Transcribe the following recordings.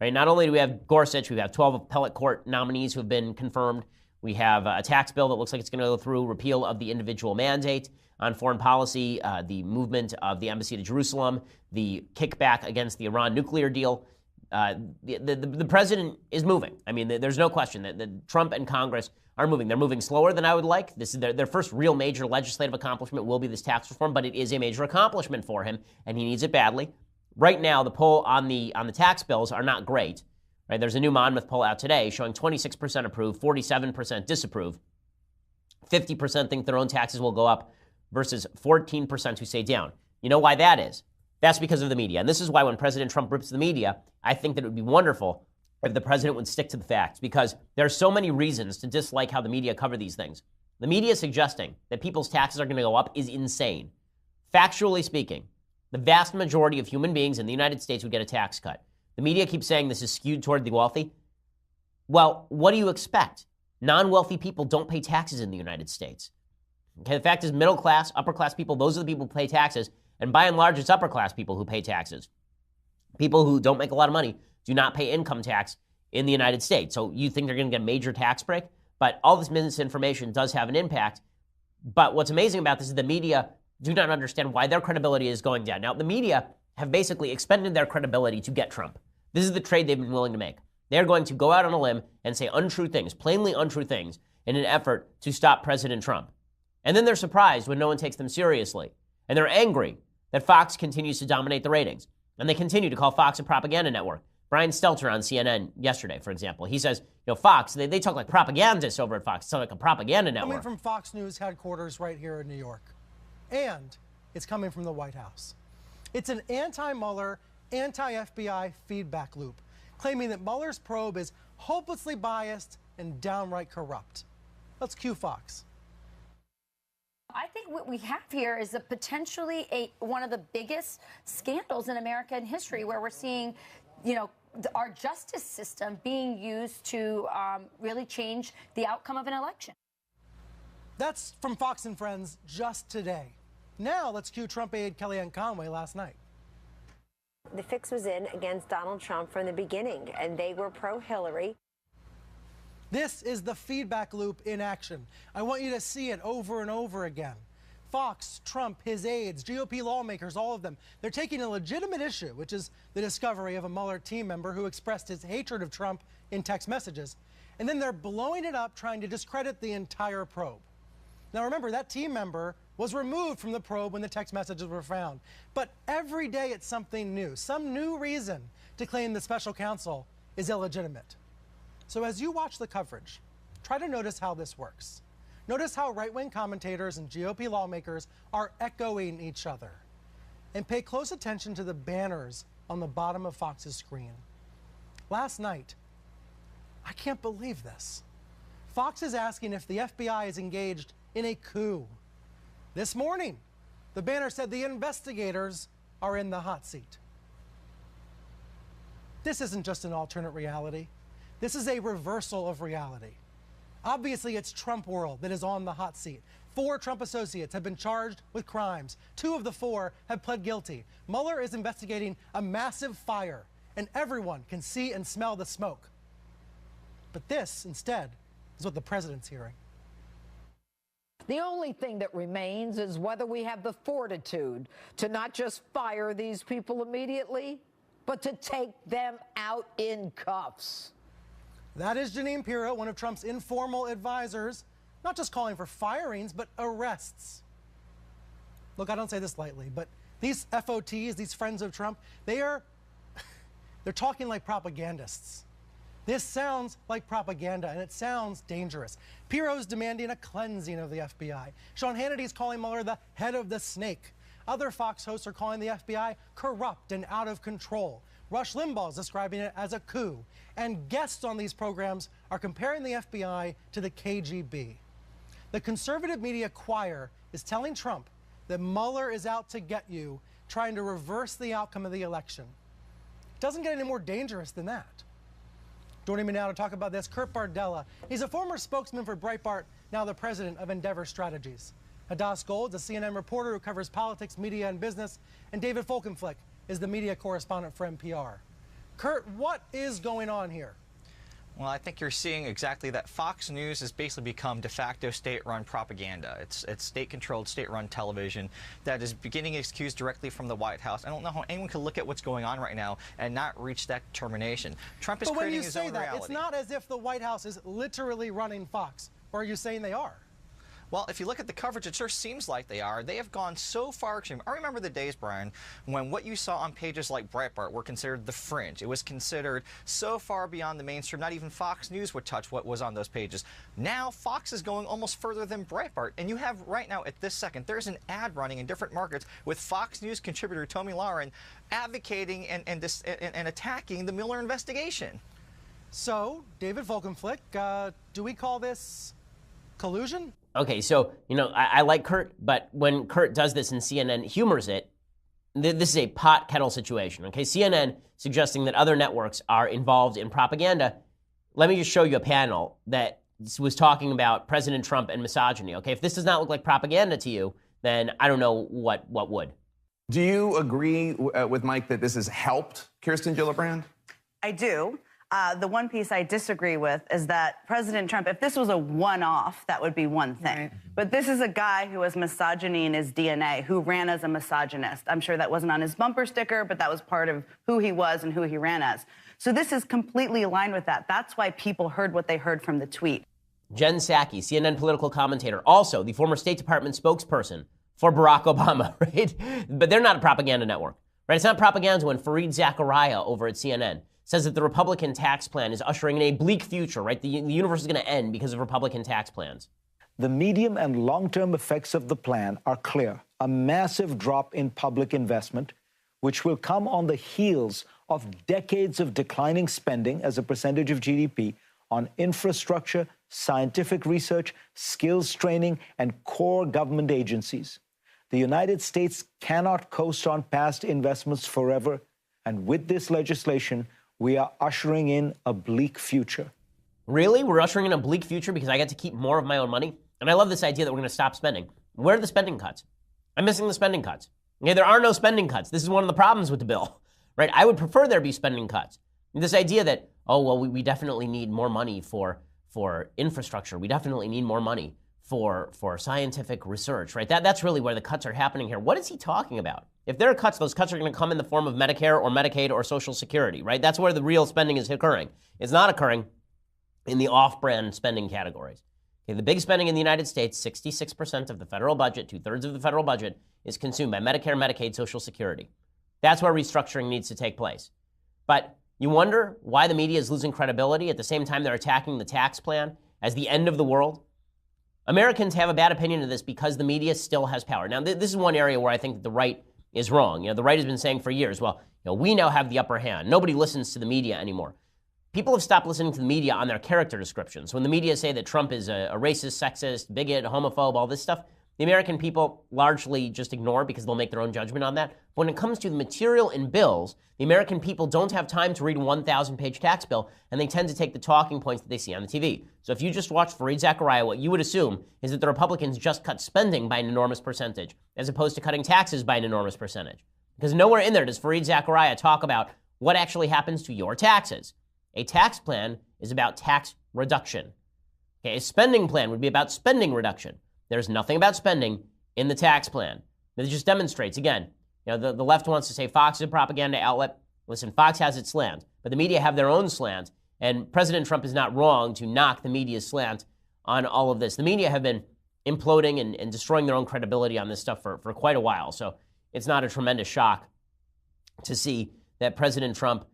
right? Not only do we have Gorsuch, we have 12 appellate court nominees who have been confirmed. We have a tax bill that looks like it's going to go through, repeal of the individual mandate on foreign policy, the movement of the embassy to Jerusalem, the kickback against the Iran nuclear deal. The president is moving. I mean, there's no question that Trump and Congress are moving. They're moving slower than I would like. This is their first real major legislative accomplishment will be this tax reform, but it is a major accomplishment for him, and he needs it badly. Right now, the poll on the tax bills are not great. Right? There's a new Monmouth poll out today showing 26% approve, 47% disapprove. 50% think their own taxes will go up versus 14% who say down. You know why that is? That's because of the media. And this is why when President Trump rips the media, I think that it would be wonderful if the president would stick to the facts, because there are so many reasons to dislike how the media cover these things. The media suggesting that people's taxes are going to go up is insane. Factually speaking, the vast majority of human beings in the United States would get a tax cut. The media keeps saying this is skewed toward the wealthy. Well, what do you expect? Non-wealthy people don't pay taxes in the United States. Okay, the fact is middle class, upper class people, those are the people who pay taxes. And by and large, it's upper class people who pay taxes. People who don't make a lot of money do not pay income tax in the United States. So you think they're going to get a major tax break? But all this misinformation does have an impact. But what's amazing about this is the media do not understand why their credibility is going down. Now, the media have basically expended their credibility to get Trump. This is the trade they've been willing to make. They're going to go out on a limb and say untrue things, plainly untrue things, in an effort to stop President Trump. And then they're surprised when no one takes them seriously. And they're angry that Fox continues to dominate the ratings. And they continue to call Fox a propaganda network. Brian Stelter on CNN yesterday, for example, he says, Fox, they talk like propagandists over at Fox. It's like a propaganda network. Coming from Fox News headquarters right here in New York. And it's coming from the White House. It's an anti-Mueller, anti-FBI feedback loop, claiming that Mueller's probe is hopelessly biased and downright corrupt. Let's cue Fox. I think what we have here is potentially one of the biggest scandals in American history, where we're seeing, our justice system being used to really change the outcome of an election. That's from Fox and Friends just today. Now let's cue Trump aide Kellyanne Conway last night. The fix was in against Donald Trump from the beginning, and they were pro-Hillary. This is the feedback loop in action. I want you to see it over and over again. Fox, Trump, his aides, GOP lawmakers, all of them, they're taking a legitimate issue, which is the discovery of a Mueller team member who expressed his hatred of Trump in text messages, and then they're blowing it up, trying to discredit the entire probe. Now remember, that team member was removed from the probe when the text messages were found. But every day it's something new, some new reason to claim the special counsel is illegitimate. So as you watch the coverage, try to notice how this works. Notice how right-wing commentators and GOP lawmakers are echoing each other. And pay close attention to the banners on the bottom of Fox's screen. Last night, I can't believe this. Fox is asking if the FBI is engaged in a coup. This morning, the banner said the investigators are in the hot seat. This isn't just an alternate reality. This is a reversal of reality. Obviously, it's Trump world that is on the hot seat. 4 Trump associates have been charged with crimes. 2 of the 4 have pled guilty. Mueller is investigating a massive fire, and everyone can see and smell the smoke. But this, instead, is what the president's hearing. The only thing that remains is whether we have the fortitude to not just fire these people immediately, but to take them out in cuffs. That is Jeanine Pirro, one of Trump's informal advisors, not just calling for firings, but arrests. Look, I don't say this lightly, but these FOTs, these friends of Trump, they're talking like propagandists. This sounds like propaganda, and it sounds dangerous. Pirro's demanding a cleansing of the FBI. Sean Hannity's calling Mueller the head of the snake. Other Fox hosts are calling the FBI corrupt and out of control. Rush Limbaugh is describing it as a coup. And guests on these programs are comparing the FBI to the KGB. The conservative media choir is telling Trump that Mueller is out to get you, trying to reverse the outcome of the election. It doesn't get any more dangerous than that. Joining me now to talk about this, Kurt Bardella. He's a former spokesman for Breitbart, now the president of Endeavor Strategies. Hadass Gold, a CNN reporter who covers politics, media, and business. And David Folkenflik is the media correspondent for NPR. Kurt, what is going on here? Well, I think you're seeing exactly that. Fox News has basically become de facto state-run propaganda. It's state-controlled, state-run television that is beginning its cues directly from the White House. I don't know how anyone can look at what's going on right now and not reach that determination. Trump is creating his own reality. But when you say that, it's not as if the White House is literally running Fox. Or are you saying they are? Well, if you look at the coverage, it sure seems like they are. They have gone so far extreme. I remember the days, Brian, when what you saw on pages like Breitbart were considered the fringe. It was considered so far beyond the mainstream, not even Fox News would touch what was on those pages. Now, Fox is going almost further than Breitbart. And you have right now, at this second, there's an ad running in different markets with Fox News contributor Tomi Lahren advocating and attacking the Mueller investigation. So, David Volkenflick, do we call this collusion? Okay, so, I like Kurt, but when Kurt does this and CNN humors it, this is a pot kettle situation, okay? CNN suggesting that other networks are involved in propaganda. Let me just show you a panel that was talking about President Trump and misogyny, okay? If this does not look like propaganda to you, then I don't know what would. Do you agree with Mike that this has helped Kirsten Gillibrand? I do. The one piece I disagree with is that President Trump, if this was a one-off, that would be one thing. Right. But this is a guy who has misogyny in his DNA, who ran as a misogynist. I'm sure that wasn't on his bumper sticker, but that was part of who he was and who he ran as. So this is completely aligned with that. That's why people heard what they heard from the tweet. Jen Psaki, CNN political commentator, also the former State Department spokesperson for Barack Obama, right? But they're not a propaganda network, right? It's not propaganda when Fareed Zakaria over at CNN says that the Republican tax plan is ushering in a bleak future, right? The universe is going to end because of Republican tax plans. The medium and long-term effects of the plan are clear. A massive drop in public investment, which will come on the heels of decades of declining spending as a percentage of GDP on infrastructure, scientific research, skills training, and core government agencies. The United States cannot coast on past investments forever, and with this legislation, we are ushering in a bleak future. Really? We're ushering in a bleak future because I get to keep more of my own money? And I love this idea that we're going to stop spending. Where are the spending cuts? I'm missing the spending cuts. Okay, there are no spending cuts. This is one of the problems with the bill, right? I would prefer there be spending cuts. And this idea that, oh, well, we definitely need more money for infrastructure. We definitely need more money for scientific research, right? That's really where the cuts are happening here. What is he talking about? If there are cuts, those cuts are going to come in the form of Medicare or Medicaid or Social Security, right? That's where the real spending is occurring. It's not occurring in the off-brand spending categories. Okay, the big spending in the United States, 66% of the federal budget, 2/3 of the federal budget, is consumed by Medicare, Medicaid, Social Security. That's where restructuring needs to take place. But you wonder why the media is losing credibility at the same time they're attacking the tax plan as the end of the world? Americans have a bad opinion of this because the media still has power. Now, this is one area where I think that the right is wrong. The right has been saying for years, well, we now have the upper hand. Nobody listens to the media anymore. People have stopped listening to the media on their character descriptions. When the media say that Trump is a racist, sexist, bigot, homophobe, all this stuff, the American people largely just ignore because they'll make their own judgment on that. But when it comes to the material in bills, the American people don't have time to read a 1,000-page tax bill, and they tend to take the talking points that they see on the TV. So if you just watch Fareed Zakaria, what you would assume is that the Republicans just cut spending by an enormous percentage, as opposed to cutting taxes by an enormous percentage. Because nowhere in there does Fareed Zakaria talk about what actually happens to your taxes. A tax plan is about tax reduction. Okay, a spending plan would be about spending reduction. There's nothing about spending in the tax plan. It just demonstrates, again, the left wants to say Fox is a propaganda outlet. Listen, Fox has its slant, but the media have their own slant, and President Trump is not wrong to knock the media's slant on all of this. The media have been imploding and destroying their own credibility on this stuff for quite a while, so it's not a tremendous shock to see that President Trump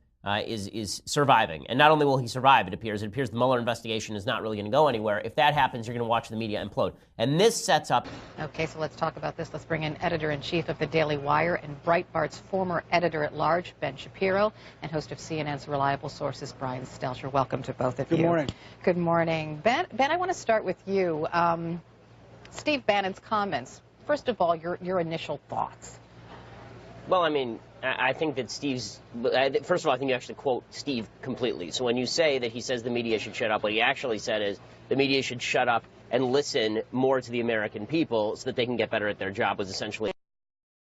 is surviving. And not only will he survive, it appears the Mueller investigation is not really going to go anywhere. If that happens, you're going to watch the media implode. And this sets up... Okay, so let's talk about this. Let's bring in editor-in-chief of the Daily Wire and Breitbart's former editor-at-large, Ben Shapiro, and host of CNN's Reliable Sources, Brian Stelter. Welcome to both of you. Good morning. Good morning. Ben, I want to start with you. Steve Bannon's comments. First of all, your initial thoughts. Well, I mean, I think that first of all, I think you actually quote Steve completely. So when you say that he says the media should shut up, what he actually said is the media should shut up and listen more to the American people so that they can get better at their job, was essentially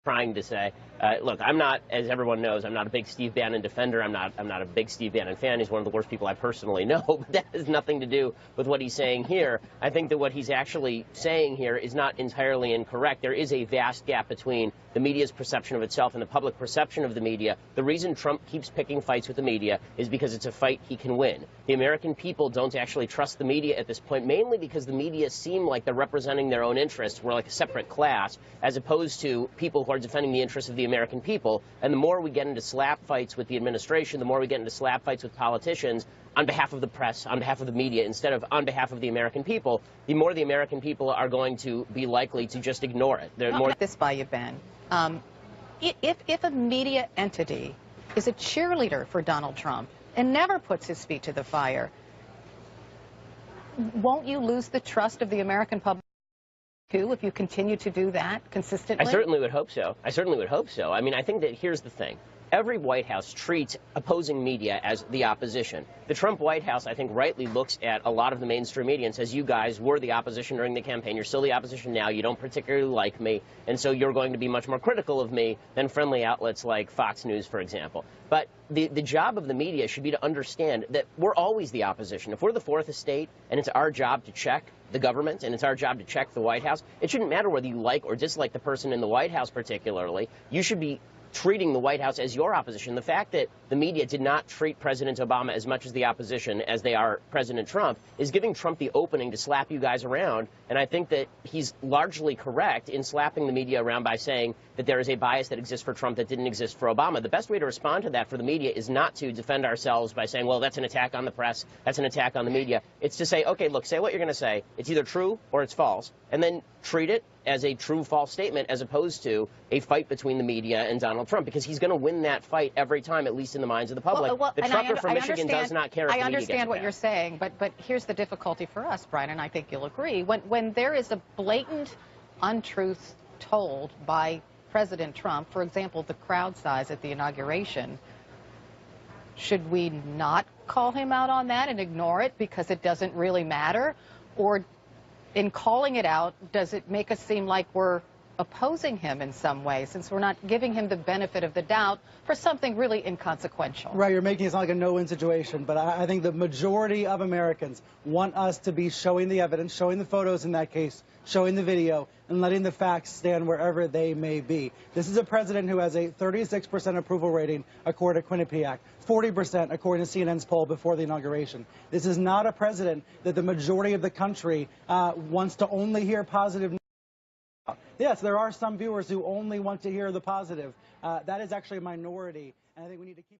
trying to say. Look, I'm not, as everyone knows, I'm not a big Steve Bannon defender. I'm not a big Steve Bannon fan. He's one of the worst people I personally know, but that has nothing to do with what he's saying here. I think that what he's actually saying here is not entirely incorrect. There is a vast gap between the media's perception of itself and the public perception of the media. The reason Trump keeps picking fights with the media is because it's a fight he can win. The American people don't actually trust the media at this point, mainly because the media seem like they're representing their own interests. We're like a separate class, as opposed to people who are defending the interests of the American people. And the more we get into slap fights with the administration, the more we get into slap fights with politicians on behalf of the press, on behalf of the media, instead of on behalf of the American people, the more the American people are going to be likely to just ignore it. I'll run this by you, Ben. If a media entity is a cheerleader for Donald Trump and never puts his feet to the fire, won't you lose the trust of the American public too if you continue to do that consistently? I certainly would hope so. I certainly would hope so. I mean, I think that here's the thing. Every White House treats opposing media as the opposition. The Trump White House, I think, rightly looks at a lot of the mainstream media and says, you guys were the opposition during the campaign. You're still the opposition now. You don't particularly like me. And so you're going to be much more critical of me than friendly outlets like Fox News, for example. But the job of the media should be to understand that we're always the opposition. If we're the fourth estate and it's our job to check the government and it's our job to check the White House, it shouldn't matter whether you like or dislike the person in the White House particularly. You should be treating the White House as your opposition. The fact that the media did not treat President Obama as much as the opposition as they are President Trump is giving Trump the opening to slap you guys around. And I think that he's largely correct in slapping the media around by saying that there is a bias that exists for Trump that didn't exist for Obama. The best way to respond to that for the media is not to defend ourselves by saying, well, that's an attack on the press, that's an attack on the media. It's to say, okay, look, say what you're going to say. It's either true or it's false. And then treat it as a true-false statement as opposed to a fight between the media and Donald Trump, because he's going to win that fight every time, at least in the minds of the public. The trucker from Michigan does not care if the media gets I understand what you're saying, but here's the difficulty for us, Brian, and I think you'll agree. When there is a blatant untruth told by President Trump, for example, the crowd size at the inauguration, should we not call him out on that and ignore it because it doesn't really matter? Or in calling it out, does it make us seem like we're opposing him in some way, since we're not giving him the benefit of the doubt for something really inconsequential? Right, you're making it sound like a no-win situation, but I think the majority of Americans want us to be showing the evidence, showing the photos in that case, showing the video, and letting the facts stand wherever they may be. This is a president who has a 36% approval rating according to Quinnipiac, 40% according to CNN's poll before the inauguration. This is not a president that the majority of the country wants to only hear positive news. Yes, there are some viewers who only want to hear the positive. That is actually a minority, and I think we need to keep